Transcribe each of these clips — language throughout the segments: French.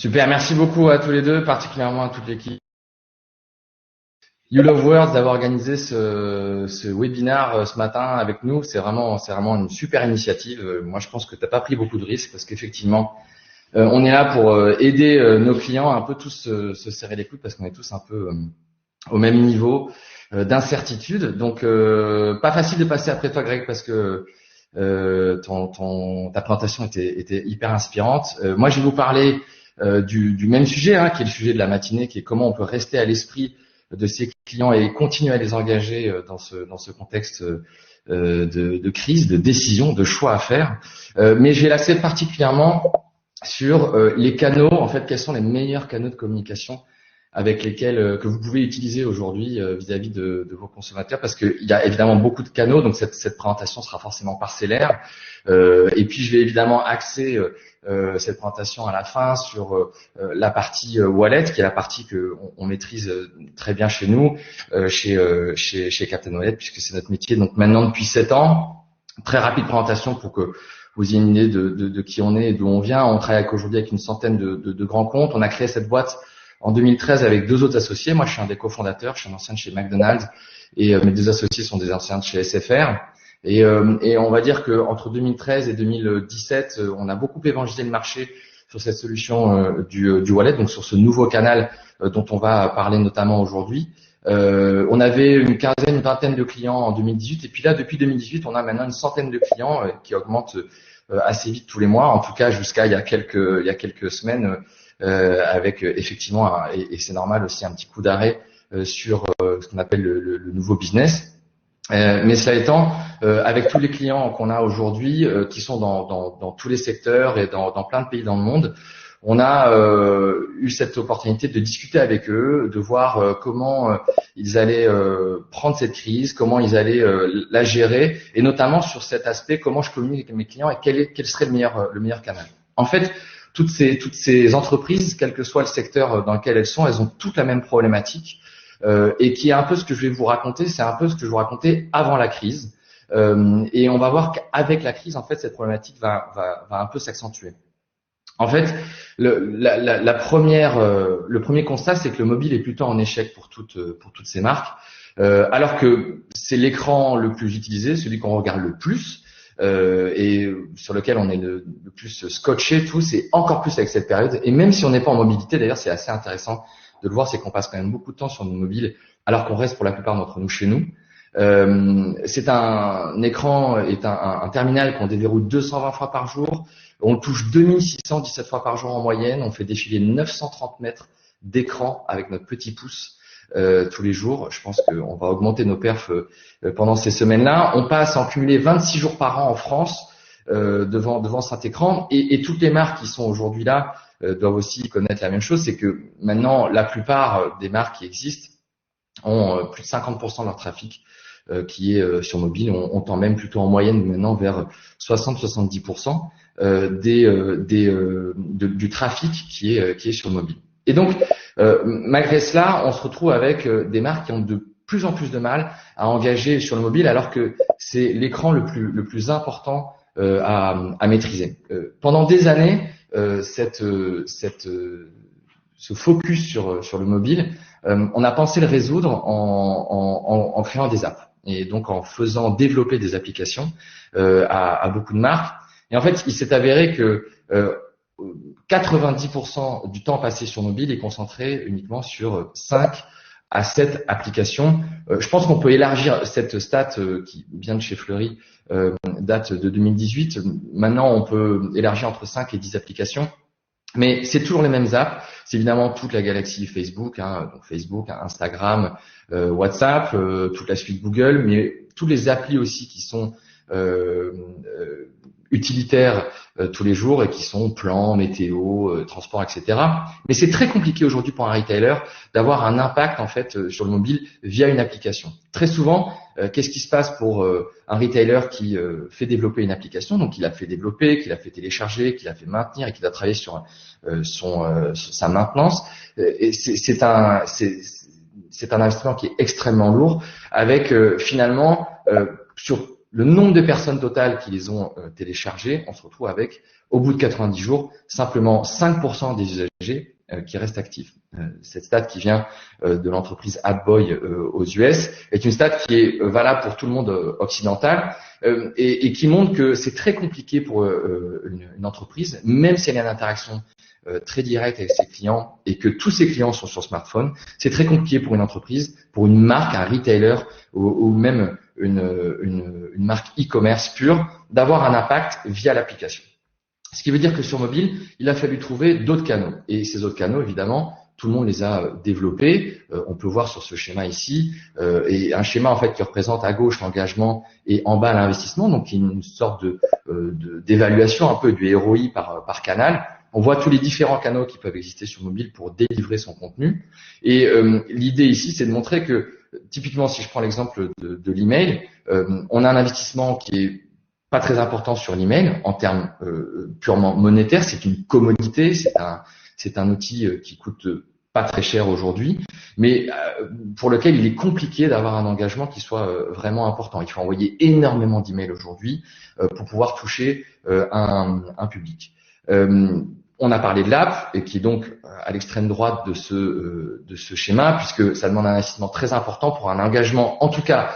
Super, merci beaucoup à tous les deux, particulièrement à toute l'équipe You Love Words d'avoir organisé ce webinaire ce matin avec nous. C'est vraiment une super initiative. Moi, je pense que tu n'as pas pris beaucoup de risques parce qu'effectivement, on est là pour aider nos clients à un peu tous se serrer les coudes parce qu'on est tous un peu au même niveau d'incertitude. Donc, pas facile de passer après toi, Greg, parce que ta présentation était hyper inspirante. Moi, je vais vous parler du même sujet, qui est le sujet de la matinée, qui est comment on peut rester à l'esprit de ses clients et continuer à les engager dans ce contexte de crise, de décision, de choix à faire. Mais je vais l'axer particulièrement sur les canaux, en fait, quels sont les meilleurs canaux de communication avec lesquels que vous pouvez utiliser aujourd'hui vis-à-vis de vos consommateurs, parce qu'il y a évidemment beaucoup de canaux, donc cette présentation sera forcément parcellaire. Et puis je vais évidemment axer cette présentation à la fin sur la partie wallet, qui est la partie que on maîtrise très bien chez nous, chez Captain Wallet, puisque c'est notre métier. Donc maintenant depuis 7 ans, très rapide présentation pour que vous ayez une idée de qui on est et d'où on vient. On travaille aujourd'hui avec une centaine de grands comptes. On a créé cette boîte en 2013 avec 2 autres associés. Moi, je suis un des cofondateurs, je suis un ancien de chez McDonald's et mes 2 associés sont des anciens de chez SFR. Et on va dire que entre 2013 et 2017, on a beaucoup évangélisé le marché sur cette solution du wallet, donc sur ce nouveau canal dont on va parler notamment aujourd'hui. On avait une vingtaine de clients en 2018, et puis là, depuis 2018, on a maintenant une centaine de clients qui augmentent assez vite tous les mois, en tout cas jusqu'à il y a quelques semaines, avec effectivement, et c'est normal aussi, un petit coup d'arrêt sur ce qu'on appelle le nouveau business. Mais cela étant, avec tous les clients qu'on a aujourd'hui, qui sont dans tous les secteurs et dans plein de pays dans le monde, on a eu cette opportunité de discuter avec eux, de voir comment ils allaient prendre cette crise, comment ils allaient la gérer, et notamment sur cet aspect, comment je communique avec mes clients et quel serait le meilleur canal. En fait, toutes ces entreprises, quel que soit le secteur dans lequel elles ont toutes la même problématique, et qui est un peu ce que je vais vous raconter, c'est un peu ce que je vous racontais avant la crise. Et on va voir qu'avec la crise, en fait, cette problématique va un peu s'accentuer. En fait, le premier constat, c'est que le mobile est plutôt en échec pour toutes ces marques, alors que c'est l'écran le plus utilisé, celui qu'on regarde le plus, et sur lequel on est le plus scotché tous, et encore plus avec cette période. Et même si on n'est pas en mobilité, d'ailleurs, c'est assez intéressant de le voir, c'est qu'on passe quand même beaucoup de temps sur nos mobiles, alors qu'on reste pour la plupart d'entre nous chez nous. C'est un écran, est un terminal qu'on déverrouille 220 fois par jour. On le touche 2617 fois par jour en moyenne. On fait défiler 930 mètres d'écran avec notre petit pouce tous les jours. Je pense qu'on va augmenter nos perfs pendant ces semaines-là. On passe en cumulé 26 jours par an en France devant cet écran. Et toutes les marques qui sont aujourd'hui là doivent aussi connaître la même chose. C'est que maintenant, la plupart des marques qui existent ont plus de 50% de leur trafic qui est sur mobile. On tend même plutôt en moyenne maintenant vers 60-70% du trafic qui est sur mobile. Et donc, malgré cela, on se retrouve avec des marques qui ont de plus en plus de mal à engager sur le mobile, alors que c'est l'écran le plus important à maîtriser. Pendant des années, ce focus sur le mobile, on a pensé le résoudre en créant des apps et donc en faisant développer des applications à beaucoup de marques. Et en fait, il s'est avéré que 90% du temps passé sur mobile est concentré uniquement sur 5 à 7 applications. Je pense qu'on peut élargir cette stat qui vient de chez Fleury, date de 2018. Maintenant, on peut élargir entre 5 et 10 applications. Mais c'est toujours les mêmes apps. C'est évidemment toute la galaxie Facebook, donc Facebook, Instagram, WhatsApp, toute la suite Google, mais tous les applis aussi qui sont utilitaires tous les jours et qui sont plans, météo, transport, etc. Mais c'est très compliqué aujourd'hui pour un retailer d'avoir un impact en fait sur le mobile via une application. Très souvent, qu'est-ce qui se passe pour un retailer qui fait développer une application, donc il a fait développer, qu'il a fait télécharger, qu'il a fait maintenir et qu'il a travaillé sur sa maintenance. Et c'est un investissement qui est extrêmement lourd, avec finalement sur le nombre de personnes totales qui les ont téléchargés, on se retrouve avec, au bout de 90 jours, simplement 5% des usagers qui restent actifs. Cette stat qui vient de l'entreprise AdBoy aux US est une stat qui est valable pour tout le monde occidental et qui montre que c'est très compliqué pour une entreprise, même si elle a une interaction très directe avec ses clients et que tous ses clients sont sur smartphone, c'est très compliqué pour une entreprise, pour une marque, un retailer ou même une marque e-commerce pure d'avoir un impact via l'application. Ce qui veut dire que sur mobile, il a fallu trouver d'autres canaux. Et ces autres canaux, évidemment, tout le monde les a développés. On peut voir sur ce schéma ici, et un schéma en fait qui représente à gauche l'engagement et en bas l'investissement, donc une sorte d'évaluation un peu du ROI par canal. On voit tous les différents canaux qui peuvent exister sur mobile pour délivrer son contenu. Et l'idée ici, c'est de montrer que, typiquement, si je prends l'exemple de l'email, on a un investissement qui est pas très important sur l'email en termes purement monétaires. C'est une commodité, c'est un outil qui coûte pas très cher aujourd'hui, mais pour lequel il est compliqué d'avoir un engagement qui soit vraiment important. Il faut envoyer énormément d'emails aujourd'hui pour pouvoir toucher un public. On a parlé de l'app, et qui est donc à l'extrême droite de ce schéma, puisque ça demande un investissement très important pour un engagement, en tout cas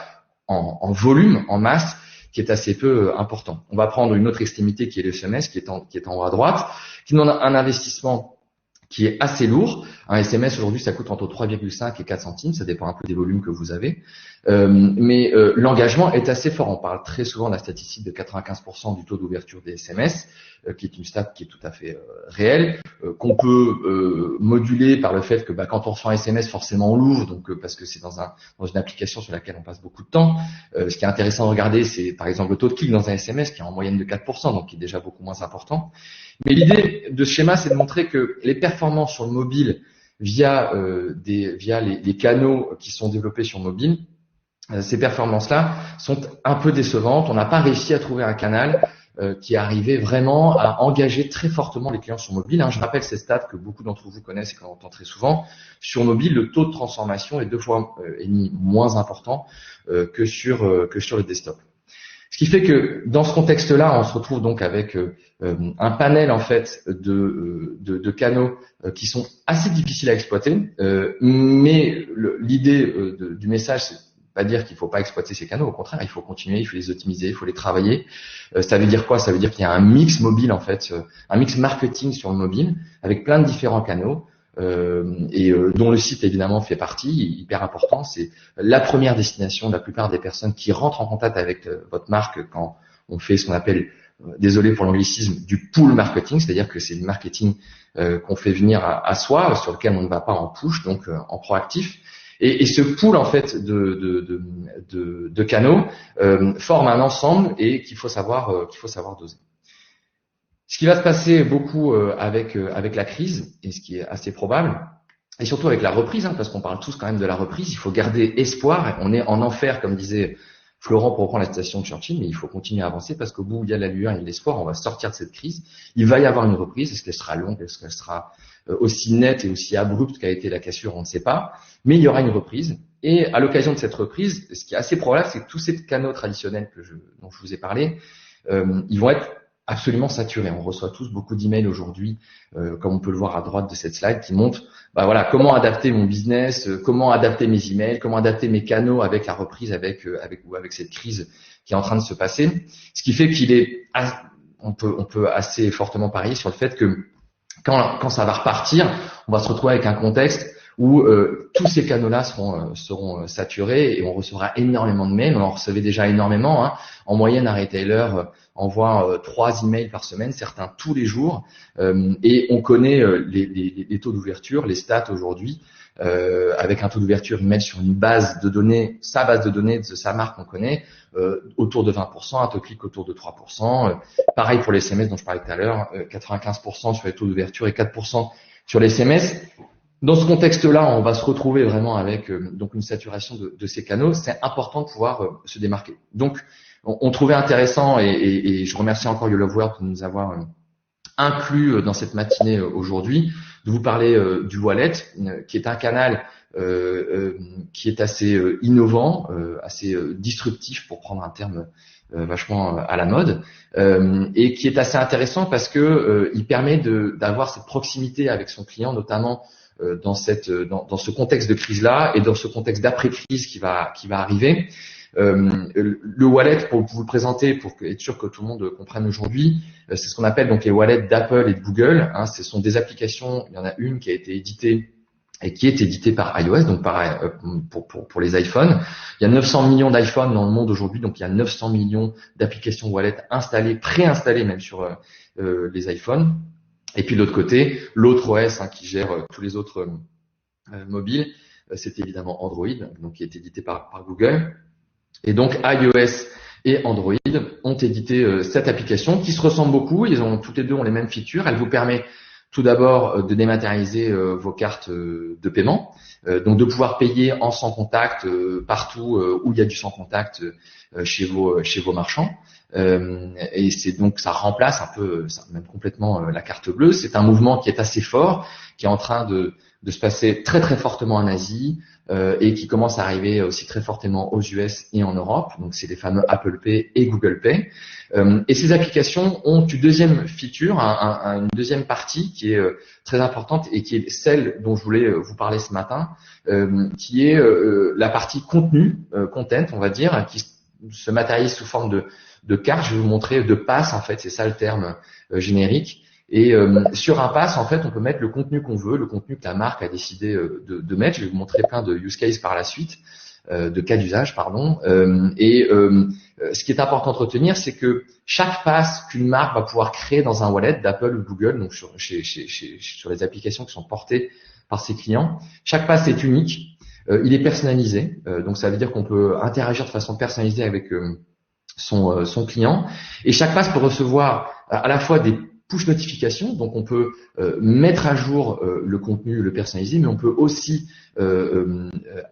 en volume, en masse, qui est assez peu important. On va prendre une autre extrémité qui est le SMS, qui est en haut à droite, qui demande un investissement qui est assez lourd. Un SMS aujourd'hui, ça coûte entre 3,5 et 4 centimes, ça dépend un peu des volumes que vous avez. Mais l'engagement est assez fort. On parle très souvent de la statistique de 95% du taux d'ouverture des SMS, qui est une stat qui est tout à fait réelle, qu'on peut moduler par le fait que quand on reçoit un SMS, forcément on l'ouvre, donc parce que c'est dans une application sur laquelle on passe beaucoup de temps. Ce qui est intéressant de regarder, c'est par exemple le taux de clic dans un SMS qui est en moyenne de 4%, donc qui est déjà beaucoup moins important. Mais l'idée de ce schéma, c'est de montrer que les performances sur le mobile via les canaux qui sont développés sur mobile, ces performances-là sont un peu décevantes. On n'a pas réussi à trouver un canal qui arrivait vraiment à engager très fortement les clients sur mobile. Je rappelle ces stats que beaucoup d'entre vous connaissent et qu'on entend très souvent. Sur mobile, le taux de transformation est 2,5 fois moins important que sur le desktop. Ce qui fait que dans ce contexte-là, on se retrouve donc avec un panel en fait de canaux qui sont assez difficiles à exploiter. Mais l'idée du message, c'est pas dire qu'il faut pas exploiter ces canaux. Au contraire, il faut continuer, il faut les optimiser, il faut les travailler. Ça veut dire quoi? Ça veut dire qu'il y a un mix mobile en fait, un mix marketing sur le mobile avec plein de différents canaux. Dont le site évidemment fait partie, hyper important. C'est la première destination de la plupart des personnes qui rentrent en contact avec votre marque quand on fait ce qu'on appelle, désolé pour l'anglicisme, du pull marketing, c'est-à-dire que c'est du marketing qu'on fait venir à soi, sur lequel on ne va pas en push, donc en proactif. Et ce pool en fait de canaux forme un ensemble et qu'il faut savoir doser. Ce qui va se passer beaucoup avec la crise, et ce qui est assez probable, et surtout avec la reprise, parce qu'on parle tous quand même de la reprise, il faut garder espoir. On est en enfer, comme disait Florent pour reprendre la citation de Churchill, mais il faut continuer à avancer parce qu'au bout où il y a la lueur, il y a l'espoir, on va sortir de cette crise. Il va y avoir une reprise. Est-ce qu'elle sera longue? Est-ce qu'elle sera aussi nette et aussi abrupte qu'a été la cassure? On ne sait pas. Mais il y aura une reprise. Et à l'occasion de cette reprise, ce qui est assez probable, c'est que tous ces canaux traditionnels dont je vous ai parlé, ils vont être absolument saturé. On reçoit tous beaucoup d'emails aujourd'hui, comme on peut le voir à droite de cette slide, qui montrent comment adapter mon business, comment adapter mes emails, comment adapter mes canaux avec la reprise, avec cette crise qui est en train de se passer. Ce qui fait on peut assez fortement parier sur le fait que quand ça va repartir, on va se retrouver avec un contexte où tous ces canaux-là seront saturés et on recevra énormément de mails. On en recevait déjà énormément. En moyenne, un retailer envoie 3 emails par semaine, certains tous les jours. Et on connaît les taux d'ouverture, les stats aujourd'hui. Avec un taux d'ouverture email sur une base de données, sa base de données de sa marque, on connaît autour de 20%, un taux de clic autour de 3%. Pareil pour les SMS dont je parlais tout à l'heure, 95% sur les taux d'ouverture et 4% sur les SMS. Dans ce contexte-là, on va se retrouver vraiment avec donc une saturation de ces canaux. C'est important de pouvoir se démarquer. Donc, on trouvait intéressant, et je remercie encore You Love World de nous avoir inclus dans cette matinée aujourd'hui, de vous parler du wallet, qui est un canal qui est assez innovant, assez disruptif, pour prendre un terme vachement à la mode, et qui est assez intéressant parce que il permet d'avoir cette proximité avec son client, notamment dans ce contexte de crise-là et dans ce contexte d'après-crise qui va arriver. Le wallet, pour vous le présenter, pour être sûr que tout le monde comprenne aujourd'hui, c'est ce qu'on appelle donc les wallets d'Apple et de Google. Hein, ce sont des applications. Il y en a une qui a été éditée et qui est éditée par iOS, donc pour les iPhones. Il y a 900 millions d'iPhones dans le monde aujourd'hui, donc il y a 900 millions d'applications wallet installées, préinstallées même sur les iPhones. Et puis de l'autre côté, l'autre OS qui gère tous les autres mobiles, c'est évidemment Android, donc qui est édité par Google. Et donc iOS et Android ont édité cette application qui se ressemble beaucoup. Toutes les deux ont les mêmes features. Elle vous permet tout d'abord de dématérialiser vos cartes de paiement, donc de pouvoir payer en sans contact partout où il y a du sans contact chez vos marchands. Et c'est donc ça remplace un peu, même complètement la carte bleue. C'est un mouvement qui est assez fort, qui est en train de se passer très très fortement en Asie et qui commence à arriver aussi très fortement aux US et en Europe. Donc c'est les fameux Apple Pay et Google Pay. Et ces applications ont une deuxième feature, une deuxième partie qui est très importante et qui est celle dont je voulais vous parler ce matin, qui est la partie contenu, content, on va dire, qui se matérialise sous forme de carte. Je vais vous montrer de pass, en fait, c'est ça le terme générique. Et sur un pass, en fait, on peut mettre le contenu qu'on veut, le contenu que la marque a décidé de mettre. Je vais vous montrer plein de use cases par la suite, de cas d'usage, pardon. Ce qui est important de retenir, c'est que chaque pass qu'une marque va pouvoir créer dans un wallet d'Apple ou Google, donc sur les applications qui sont portées par ses clients, chaque pass est unique. Il est personnalisé, donc ça veut dire qu'on peut interagir de façon personnalisée avec son client. Et chaque pass peut recevoir à la fois des push notifications, donc on peut mettre à jour le contenu, le personnaliser, mais on peut aussi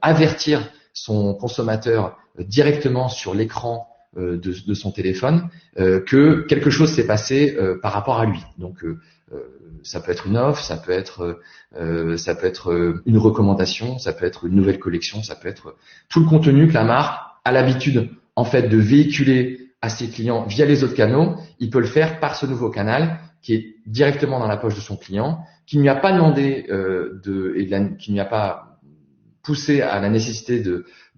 avertir son consommateur directement sur l'écran de son téléphone que quelque chose s'est passé par rapport à lui. Donc ça peut être une offre, ça peut être une recommandation, ça peut être une nouvelle collection, ça peut être tout le contenu que la marque a l'habitude en fait de véhiculer à ses clients via les autres canaux. Il peut le faire par ce nouveau canal qui est directement dans la poche de son client, qui ne lui a pas demandé qui ne lui a pas poussé à la nécessité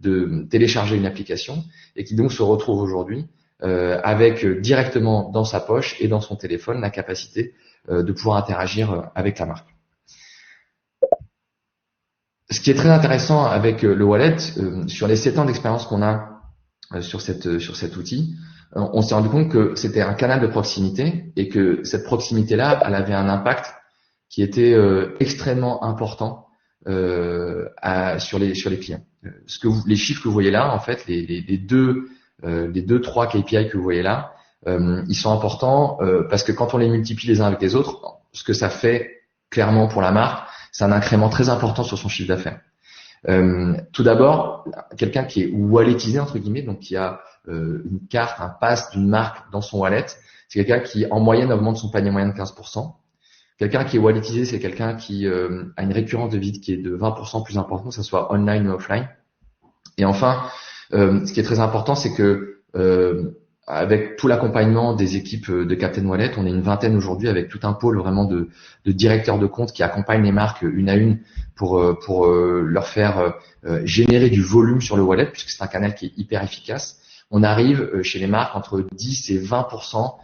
de télécharger une application et qui donc se retrouve aujourd'hui avec directement dans sa poche et dans son téléphone la capacité de pouvoir interagir avec la marque. Ce qui est très intéressant avec le wallet, sur les 7 ans d'expérience qu'on a sur cet outil, on s'est rendu compte que c'était un canal de proximité et que cette proximité-là, elle avait un impact qui était extrêmement important sur les clients. Les chiffres que vous voyez là, en fait, les deux, trois KPI que vous voyez là, ils sont importants parce que quand on les multiplie les uns avec les autres, ce que ça fait clairement pour la marque, c'est un incrément très important sur son chiffre d'affaires. Tout d'abord, quelqu'un qui est walletisé entre guillemets, donc qui a une carte, un pass d'une marque dans son wallet, c'est quelqu'un qui en moyenne augmente son panier moyen de 15%. Quelqu'un qui est walletisé, c'est quelqu'un qui a une récurrence de visite qui est de 20% plus importante, que ce soit online ou offline. Et enfin, ce qui est très important, c'est que avec tout l'accompagnement des équipes de Captain Wallet, on est une vingtaine aujourd'hui avec tout un pôle vraiment de directeurs de compte qui accompagnent les marques une à une pour leur faire générer du volume sur le wallet, puisque c'est un canal qui est hyper efficace. On arrive chez les marques entre 10 et 20%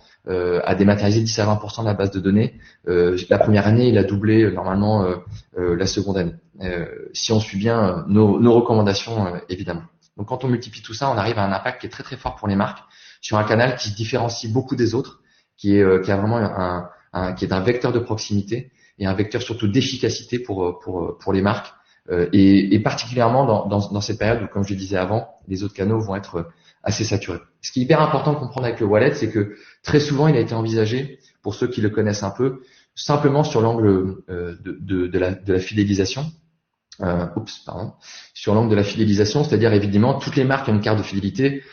à dématérialiser 10 à 20% de la base de données. La première année, il a doublé normalement la seconde année. Si on suit bien nos recommandations, évidemment. Donc quand on multiplie tout ça, on arrive à un impact qui est très très fort pour les marques sur un canal qui se différencie beaucoup des autres, qui a vraiment qui est un vecteur de proximité et un vecteur surtout d'efficacité pour les marques et particulièrement dans cette période où, comme je le disais avant, les autres canaux vont être assez saturés. Ce qui est hyper important de comprendre avec le wallet, c'est que très souvent il a été envisagé, pour ceux qui le connaissent un peu, simplement sur l'angle de la fidélisation. Sur l'angle de la fidélisation, c'est-à-dire évidemment toutes les marques qui ont une carte de fidélité,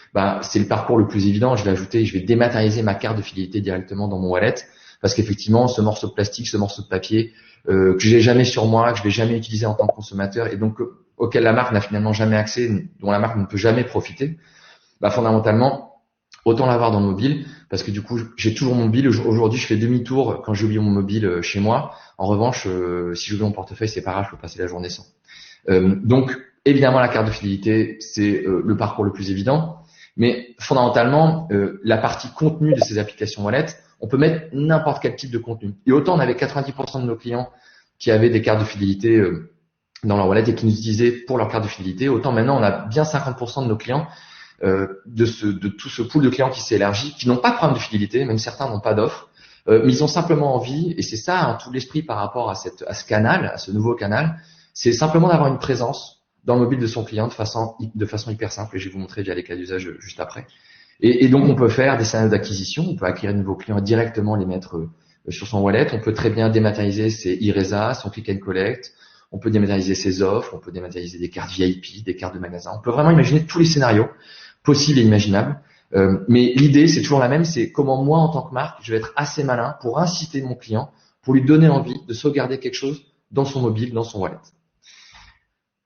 c'est le parcours le plus évident. Je vais dématérialiser ma carte de fidélité directement dans mon wallet parce qu'effectivement ce morceau de plastique, ce morceau de papier que j'ai jamais sur moi, que je vais jamais utiliser en tant que consommateur et donc auquel la marque n'a finalement jamais accès, dont la marque ne peut jamais profiter, fondamentalement autant l'avoir dans le mobile, parce que du coup, j'ai toujours mon mobile. Aujourd'hui, je fais demi-tour quand j'ai oublié mon mobile chez moi. En revanche, si j'oublie mon portefeuille, c'est pas grave, je peux passer la journée sans. Donc, évidemment, la carte de fidélité, c'est le parcours le plus évident. Mais fondamentalement, la partie contenu de ces applications wallet, on peut mettre n'importe quel type de contenu. Et autant on avait 90% de nos clients qui avaient des cartes de fidélité dans leur wallet et qui nous utilisaient pour leur carte de fidélité, autant maintenant on a bien 50% de nos clients de tout ce pool de clients qui s'est élargi, qui n'ont pas de programme de fidélité, même certains n'ont pas d'offre, mais ils ont simplement envie, et c'est ça hein, tout l'esprit par rapport à ce canal, à ce nouveau canal, c'est simplement d'avoir une présence dans le mobile de son client de façon hyper simple, et je vais vous montrer via les cas d'usage juste après. Et donc on peut faire des scénarios d'acquisition, on peut acquérir de nouveaux clients et directement les mettre sur son wallet, on peut très bien dématérialiser ses IRESA, son click and collect, on peut dématérialiser ses offres, on peut dématérialiser des cartes VIP, des cartes de magasin, on peut vraiment imaginer tous les scénarios possible et imaginable. Mais l'idée, c'est toujours la même, c'est comment moi, en tant que marque, je vais être assez malin pour inciter mon client, pour lui donner envie de sauvegarder quelque chose dans son mobile, dans son wallet.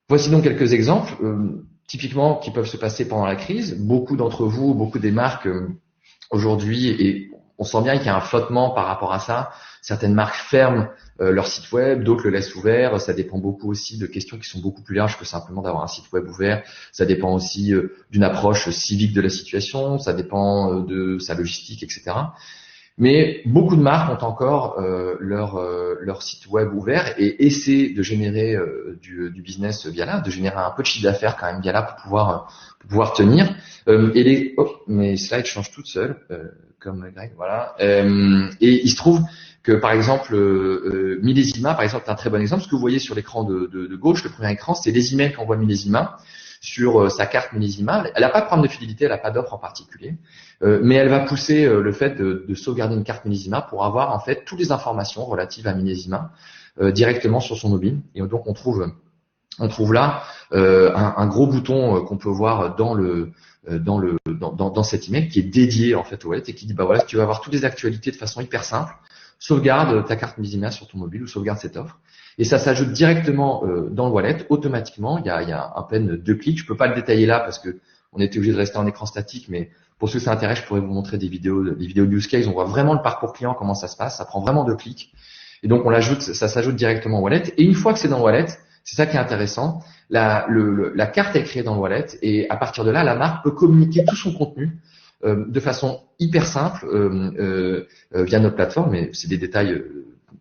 Voici donc quelques exemples, typiquement, qui peuvent se passer pendant la crise. Beaucoup d'entre vous, beaucoup des marques aujourd'hui, et on sent bien qu'il y a un flottement par rapport à ça. Certaines marques ferment leur site web, d'autres le laissent ouvert. Ça dépend beaucoup aussi de questions qui sont beaucoup plus larges que simplement d'avoir un site web ouvert. Ça dépend aussi d'une approche civique de la situation. Ça dépend de sa logistique, etc. Mais beaucoup de marques ont encore leur site web ouvert et essaient de générer du business via là, de générer un peu de chiffre d'affaires quand même via là pour pouvoir tenir. Mes slides changent toutes seules, comme Greg, voilà. Et il se trouve que par exemple Millésima, par exemple, est un très bon exemple. Ce que vous voyez sur l'écran de gauche, le premier écran, c'est les emails qu'envoie Millésima sur sa carte Millésima. Elle n'a pas de programme de fidélité, elle n'a pas d'offre en particulier, mais elle va pousser le fait de sauvegarder une carte Millésima pour avoir en fait toutes les informations relatives à Millésima directement sur son mobile. Et donc on trouve là un gros bouton qu'on peut voir dans cet email qui est dédié en fait au wallet et qui dit bah voilà, tu vas avoir toutes les actualités de façon hyper simple. Sauvegarde ta carte Millésima sur ton mobile ou sauvegarde cette offre. Et ça s'ajoute directement dans le wallet, automatiquement. Il y a à peine 2 clics. Je peux pas le détailler là parce que on était obligé de rester en écran statique, mais pour ceux que ça intéresse, je pourrais vous montrer des vidéos use case. On voit vraiment le parcours client, comment ça se passe. Ça prend vraiment 2 clics. Et donc ça s'ajoute directement au wallet. Et une fois que c'est dans le wallet, c'est ça qui est intéressant. La carte est créée dans le wallet et à partir de là, la marque peut communiquer tout son contenu de façon hyper simple via notre plateforme. Mais c'est des détails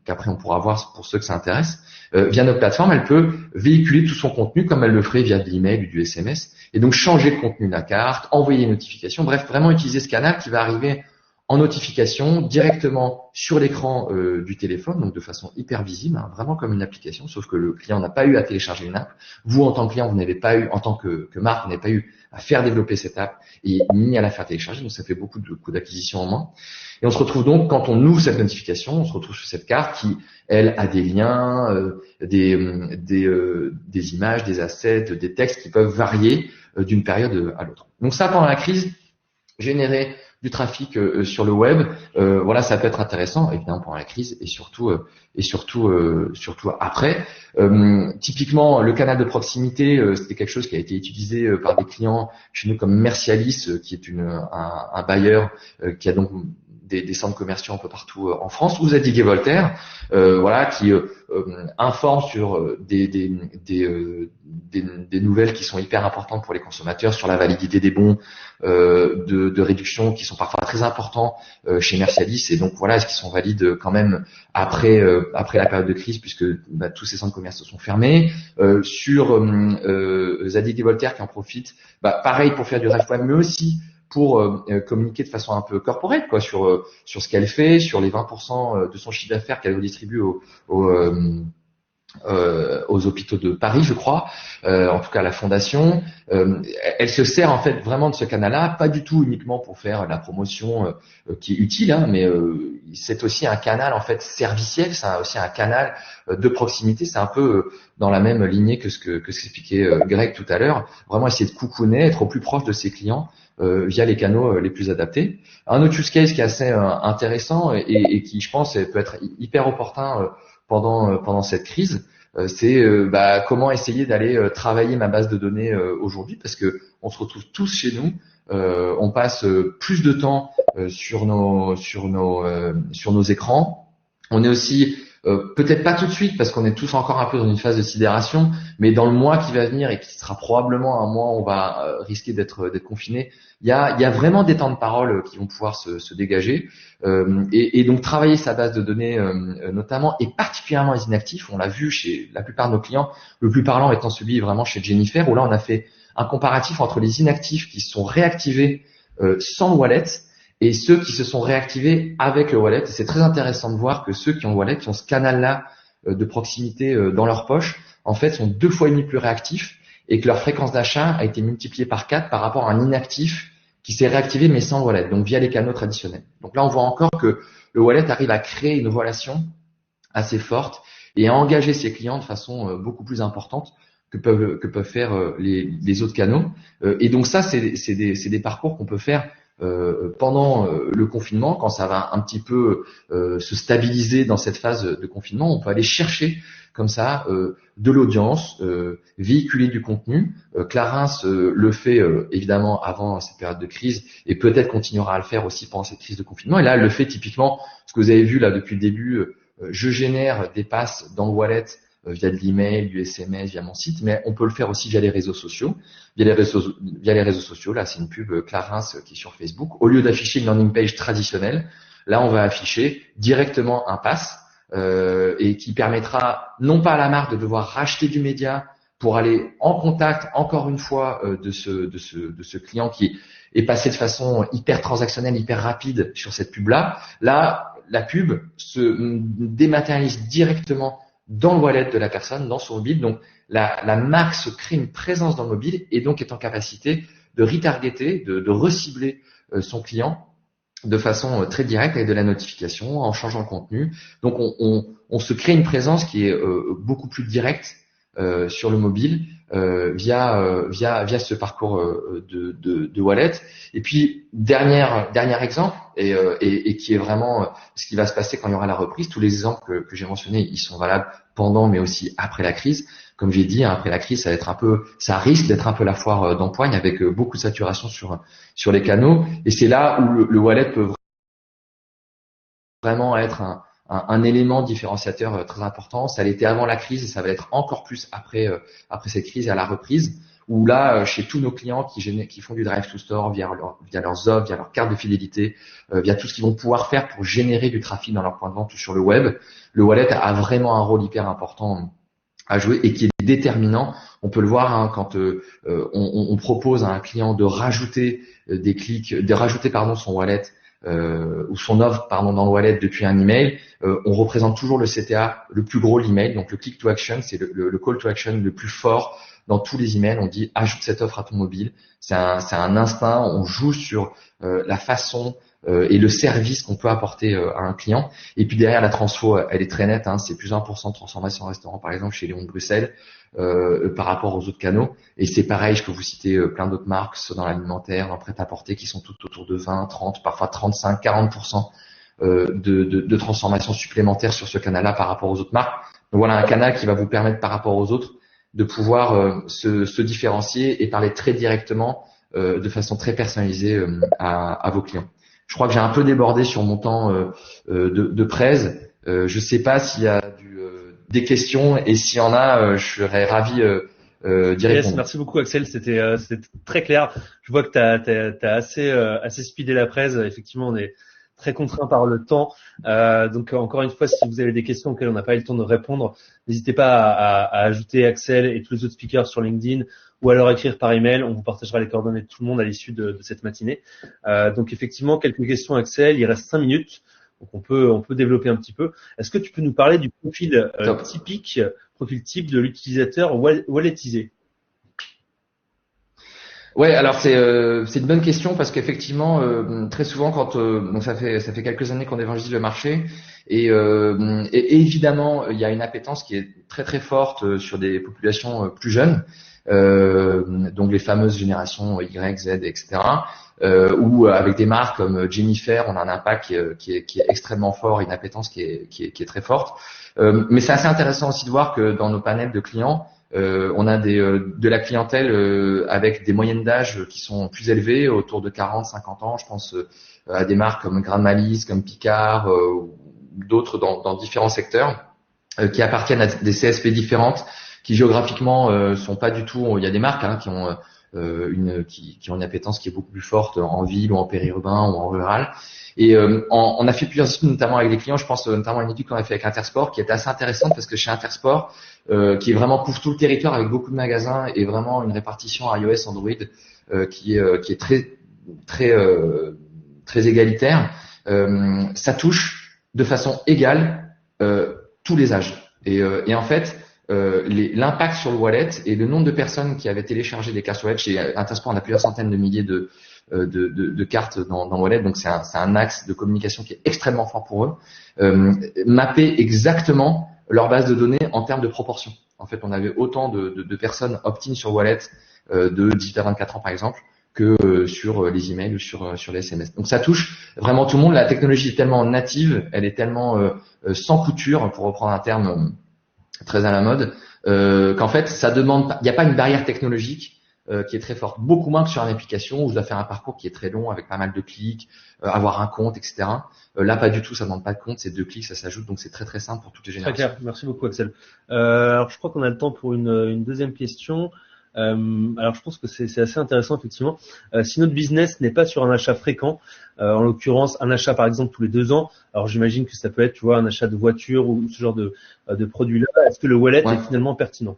qu'après on pourra voir pour ceux que ça intéresse. Via notre plateforme, elle peut véhiculer tout son contenu comme elle le ferait via de l'email ou du SMS et donc changer le contenu de la carte, envoyer une notification, bref, vraiment utiliser ce canal qui va arriver en notification directement sur l'écran du téléphone, donc de façon hyper visible, hein, vraiment comme une application, sauf que le client n'a pas eu à télécharger une app. Vous, en tant que client, vous n'avez pas eu, en tant que marque, vous n'avez pas eu à faire développer cette app et ni à la faire télécharger, donc ça fait beaucoup de coûts d'acquisition en moins. Et on se retrouve donc, quand on ouvre cette notification, on se retrouve sur cette carte qui, elle, a des liens, des images, des assets, des textes qui peuvent varier d'une période à l'autre. Donc ça, pendant la crise, générer du trafic sur le web, voilà, ça peut être intéressant, évidemment pendant la crise et surtout après. Typiquement, le canal de proximité, c'était quelque chose qui a été utilisé par des clients chez nous comme Mercialis, qui est un bailleur qui a donc des centres commerciaux un peu partout en France, ou Zadig et Voltaire, voilà, qui informe sur des nouvelles qui sont hyper importantes pour les consommateurs, sur la validité des bons de réduction qui sont parfois très importants chez Mercialis, et donc voilà, est-ce qu'ils sont valides quand même après la période de crise, puisque tous ces centres commerciaux sont fermés. Sur Zadig et Voltaire qui en profitent, pareil pour faire du RefWeb, mais aussi pour communiquer de façon un peu corporate, quoi, sur ce qu'elle fait, sur les 20% de son chiffre d'affaires qu'elle redistribue aux hôpitaux de Paris, je crois, en tout cas à la fondation. Elle se sert en fait vraiment de ce canal-là, pas du tout uniquement pour faire la promotion qui est utile, hein, mais c'est aussi un canal en fait serviciel, c'est aussi un canal de proximité. C'est un peu dans la même lignée que ce qu'expliquait Greg tout à l'heure. Vraiment essayer de coucouner, être au plus proche de ses clients via les canaux les plus adaptés. Un autre use case qui est assez intéressant et qui, je pense, peut être hyper opportun pendant cette crise, c'est comment essayer d'aller travailler ma base de données aujourd'hui, parce que on se retrouve tous chez nous on passe plus de temps sur nos écrans. On est aussi peut-être pas tout de suite parce qu'on est tous encore un peu dans une phase de sidération, mais dans le mois qui va venir et qui sera probablement un mois où on va risquer d'être confiné, il y a vraiment des temps de parole qui vont pouvoir se dégager et donc travailler sa base de données notamment et particulièrement les inactifs. On l'a vu chez la plupart de nos clients, le plus parlant étant celui vraiment chez Jennifer où là on a fait un comparatif entre les inactifs qui se sont réactivés sans le wallet et ceux qui se sont réactivés avec le wallet. Et c'est très intéressant de voir que ceux qui ont le wallet, qui ont ce canal-là de proximité dans leur poche, en fait, sont 2,5 fois plus réactifs et que leur fréquence d'achat a été multipliée par 4 par rapport à un inactif qui s'est réactivé mais sans le wallet, donc via les canaux traditionnels. Donc là, on voit encore que le wallet arrive à créer une relation assez forte et à engager ses clients de façon beaucoup plus importante que peuvent faire les autres canaux. Et donc ça, c'est des parcours qu'on peut faire pendant le confinement, quand ça va un petit peu se stabiliser dans cette phase de confinement. On peut aller chercher comme ça de l'audience, véhiculer du contenu. Clarins le fait évidemment avant cette période de crise et peut-être continuera à le faire aussi pendant cette crise de confinement. Et là, elle le fait typiquement, ce que vous avez vu là depuis le début, je génère des passes dans le wallet via de l'email, du SMS, via mon site, mais on peut le faire aussi via les réseaux sociaux. Via les réseaux sociaux, là c'est une pub Clarins qui est sur Facebook. Au lieu d'afficher une landing page traditionnelle, là on va afficher directement un pass et qui permettra non pas à la marque de devoir racheter du média pour aller en contact encore une fois de ce client qui est passé de façon hyper transactionnelle, hyper rapide sur cette pub-là. Là, la pub se dématérialise directement dans le wallet de la personne, dans son mobile. Donc, la marque se crée une présence dans le mobile et donc est en capacité de retargeter, de recibler son client de façon très directe avec de la notification, en changeant le contenu. Donc, on se crée une présence qui est beaucoup plus directe sur le mobile via ce parcours de wallet. Et puis dernier exemple et qui est vraiment ce qui va se passer quand il y aura la reprise. Tous les exemples que j'ai mentionnés, ils sont valables pendant mais aussi après la crise. Comme j'ai dit, après la crise, ça risque d'être un peu la foire d'empoigne avec beaucoup de saturation sur les canaux. Et c'est là où le wallet peut vraiment être un élément différenciateur très important. Ça l'était avant la crise et ça va l'être encore plus après cette crise et à la reprise, où là, chez tous nos clients qui font du drive to store via leurs offres, via leur carte de fidélité, via tout ce qu'ils vont pouvoir faire pour générer du trafic dans leur point de vente ou sur le web, le wallet a vraiment un rôle hyper important à jouer et qui est déterminant. On peut le voir quand on propose à un client de rajouter des clics, de rajouter son wallet ou son offre dans le wallet depuis un email. On représente toujours le CTA le plus gros, l'email. Donc le click to action, c'est le call to action le plus fort dans tous les emails. On dit ajoute cette offre à ton mobile. C'est un instinct. On joue sur la façon et le service qu'on peut apporter à un client. Et puis derrière, la transfo, elle est très nette. C'est plus 1% de transformation en restaurant, par exemple, chez Léon de Bruxelles, par rapport aux autres canaux. Et c'est pareil, je peux vous citer plein d'autres marques, soit dans l'alimentaire, dans le prêt-à-porter, qui sont toutes autour de 20, 30, parfois 35, 40% de transformation supplémentaire sur ce canal-là par rapport aux autres marques. Donc voilà un canal qui va vous permettre par rapport aux autres de pouvoir se différencier et parler très directement de façon très personnalisée à vos clients. Je crois que j'ai un peu débordé sur mon temps de presse. Je sais pas s'il y a des questions et s'il y en a, je serais ravi d'y répondre. Merci beaucoup Axel, c'était très clair. Je vois que t'as assez speedé la presse. Effectivement, on est très contraint par le temps. Donc encore une fois, si vous avez des questions auxquelles on n'a pas eu le temps de répondre, n'hésitez pas à ajouter Axel et tous les autres speakers sur LinkedIn ou à leur écrire par email. On vous partagera les coordonnées de tout le monde à l'issue de cette matinée. Donc effectivement, quelques questions Axel. Il reste 5 minutes. Donc on peut développer un petit peu. Est-ce que tu peux nous parler du profil profil type de l'utilisateur walletisé? Ouais, alors c'est une bonne question parce qu'effectivement très souvent donc ça fait quelques années qu'on évangélise le marché et évidemment il y a une appétence qui est très très forte sur des populations plus jeunes, donc les fameuses générations Y, Z, etc. Ou avec des marques comme Jennifer, on a un impact qui est extrêmement fort, une appétence qui est très forte. Mais c'est assez intéressant aussi de voir que dans nos panels de clients, On a de la clientèle avec des moyennes d'âge qui sont plus élevées, autour de 40, 50 ans. Je pense à des marques comme Grand Malice, comme Picard, d'autres dans différents secteurs qui appartiennent à des CSP différentes, qui géographiquement sont pas du tout. Il y a des marques qui ont qui ont une appétence qui est beaucoup plus forte en ville ou en périurbain ou en rural. Et on a fait plusieurs études, notamment avec les clients. Je pense notamment à une étude qu'on a fait avec Intersport, qui est assez intéressante parce que chez Intersport, qui est vraiment couvre tout le territoire avec beaucoup de magasins et vraiment une répartition iOS Android qui est très égalitaire. Ça touche de façon égale tous les âges. Et en fait, l'impact sur le wallet et le nombre de personnes qui avaient téléchargé des cartes wallet, chez Intersport, on a plusieurs centaines de milliers de cartes dans le wallet, donc c'est un axe de communication qui est extrêmement fort pour eux. Mapper exactement leur base de données en termes de proportion. En fait, on avait autant de personnes opt-in sur wallet de 18 à 24 ans par exemple que sur les emails ou sur les SMS. Donc ça touche vraiment tout le monde. La technologie est tellement native, elle est tellement sans couture, pour reprendre un terme très à la mode, qu'en fait ça demande, il n'y a pas une barrière technologique qui est très forte, beaucoup moins que sur une application où je dois faire un parcours qui est très long avec pas mal de clics, avoir un compte, etc. Là pas du tout, ça ne demande pas de compte, c'est 2 clics, ça s'ajoute, donc c'est très très simple pour toutes les générations. Très clair, merci beaucoup Axel. Alors je crois qu'on a le temps pour une deuxième question. Alors je pense que c'est assez intéressant effectivement. Si notre business n'est pas sur un achat fréquent, en l'occurrence un achat par exemple tous les 2 ans, alors j'imagine que ça peut être, tu vois, un achat de voiture ou ce genre de produit-là. Est-ce que le wallet est finalement pertinent?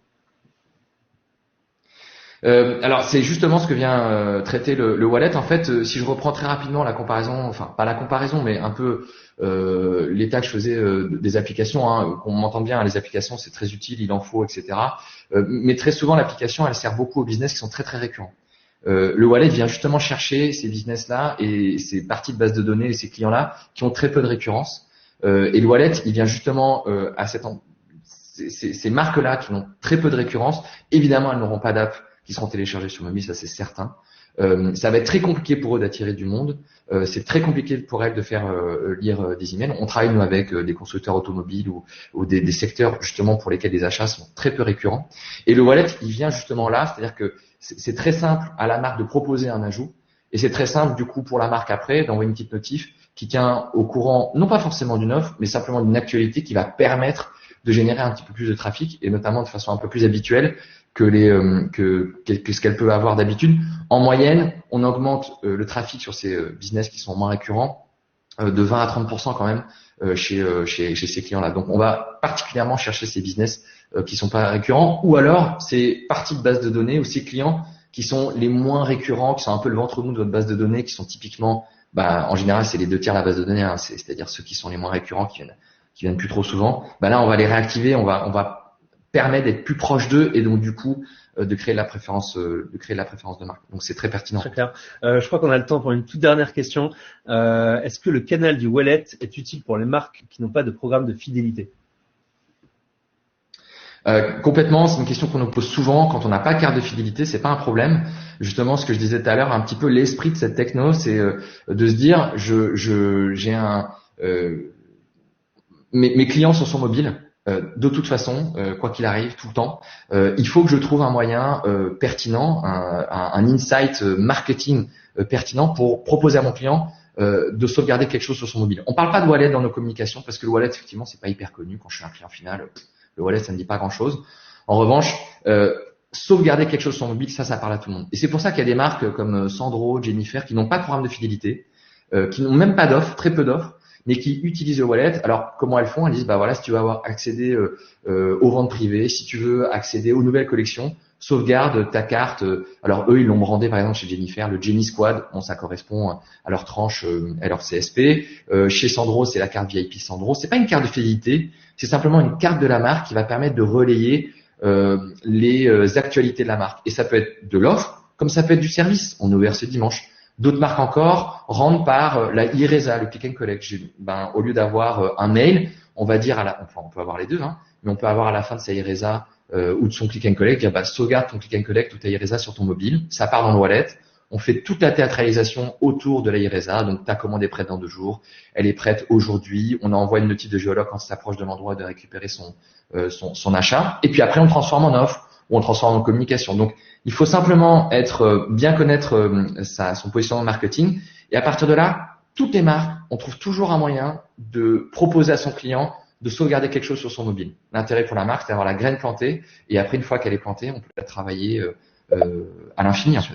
Alors c'est justement ce que vient traiter le wallet. En fait, si je reprends très rapidement la comparaison, enfin pas la comparaison, mais un peu l'état que je faisais des applications, qu'on m'entende bien, les applications c'est très utile, il en faut, etc. Mais très souvent l'application elle sert beaucoup aux business qui sont très très récurrents. Le wallet vient justement chercher ces business-là et ces parties de base de données et ces clients-là qui ont très peu de récurrence. Et le wallet, il vient justement à ces marques-là qui ont très peu de récurrence. Évidemment, elles n'auront pas d'app qui seront téléchargés sur mobile, ça c'est certain. Ça va être très compliqué pour eux d'attirer du monde. C'est très compliqué pour elles de faire lire des emails. On travaille nous avec des constructeurs automobiles ou des secteurs justement pour lesquels les achats sont très peu récurrents. Et le wallet, il vient justement là, c'est-à-dire que c'est très simple à la marque de proposer un ajout et c'est très simple du coup pour la marque après d'envoyer une petite notif qui tient au courant, non pas forcément d'une offre, mais simplement d'une actualité qui va permettre de générer un petit peu plus de trafic et notamment de façon un peu plus habituelle que ce qu'elle peut avoir d'habitude. En moyenne, on augmente le trafic sur ces business qui sont moins récurrents de 20 à 30% quand même chez ces clients-là. Donc, on va particulièrement chercher ces business qui sont pas récurrents ou alors ces parties de base de données ou ces clients qui sont les moins récurrents, qui sont un peu le ventre mou de votre base de données, qui sont typiquement, en général, c'est les 2 tiers de la base de données, c'est-à-dire ceux qui sont les moins récurrents, qui viennent plus trop souvent. Là, on va les réactiver, on va permet d'être plus proche d'eux et donc du coup de créer la préférence de marque. Donc c'est très pertinent. Très clair. Je crois qu'on a le temps pour une toute dernière question. Est-ce que le canal du wallet est utile pour les marques qui n'ont pas de programme de fidélité? Complètement, c'est une question qu'on nous pose souvent. Quand on n'a pas de carte de fidélité, c'est pas un problème. Justement, ce que je disais tout à l'heure, un petit peu l'esprit de cette techno, c'est de se dire, mes clients sont sur mobile. De toute façon, quoi qu'il arrive, tout le temps, il faut que je trouve un moyen pertinent, un insight marketing pertinent pour proposer à mon client de sauvegarder quelque chose sur son mobile. On parle pas de wallet dans nos communications parce que le wallet, effectivement, c'est pas hyper connu. Quand je suis un client final, le wallet, ça ne dit pas grand-chose. En revanche, sauvegarder quelque chose sur son mobile, ça parle à tout le monde. Et c'est pour ça qu'il y a des marques comme Sandro, Jennifer, qui n'ont pas de programme de fidélité, qui n'ont même pas d'offres, très peu d'offres, mais qui utilisent le wallet. Alors, comment elles font? Elles disent, voilà, si tu veux avoir accédé aux ventes privées, si tu veux accéder aux nouvelles collections, sauvegarde ta carte. Alors, eux, ils l'ont brandé, par exemple, chez Jennifer, le Jenny Squad. Bon, ça correspond à leur tranche, à leur CSP. Chez Sandro, c'est la carte VIP Sandro. C'est pas une carte de fidélité, c'est simplement une carte de la marque qui va permettre de relayer les actualités de la marque. Et ça peut être de l'offre, comme ça peut être du service. On est ouvert ce dimanche. D'autres marques encore rendent par la iResa, le click and collect. Au lieu d'avoir un mail, on va dire on peut avoir les deux, mais on peut avoir à la fin de sa iResa ou de son click and collect, dire sauvegarde ton click and collect ou ta iResa sur ton mobile. Ça part dans le wallet. On fait toute la théâtralisation autour de la iResa. Donc ta commande est prête dans 2 jours. Elle est prête aujourd'hui. On envoie une notice de géologue quand ça s'approche de l'endroit de récupérer son achat. Et puis après on le transforme en offre. ou on le transforme en communication. Donc, il faut simplement bien connaître son positionnement marketing. Et à partir de là, toutes les marques, on trouve toujours un moyen de proposer à son client de sauvegarder quelque chose sur son mobile. L'intérêt pour la marque, c'est d'avoir la graine plantée. Et après, une fois qu'elle est plantée, on peut la travailler à l'infini, en fait.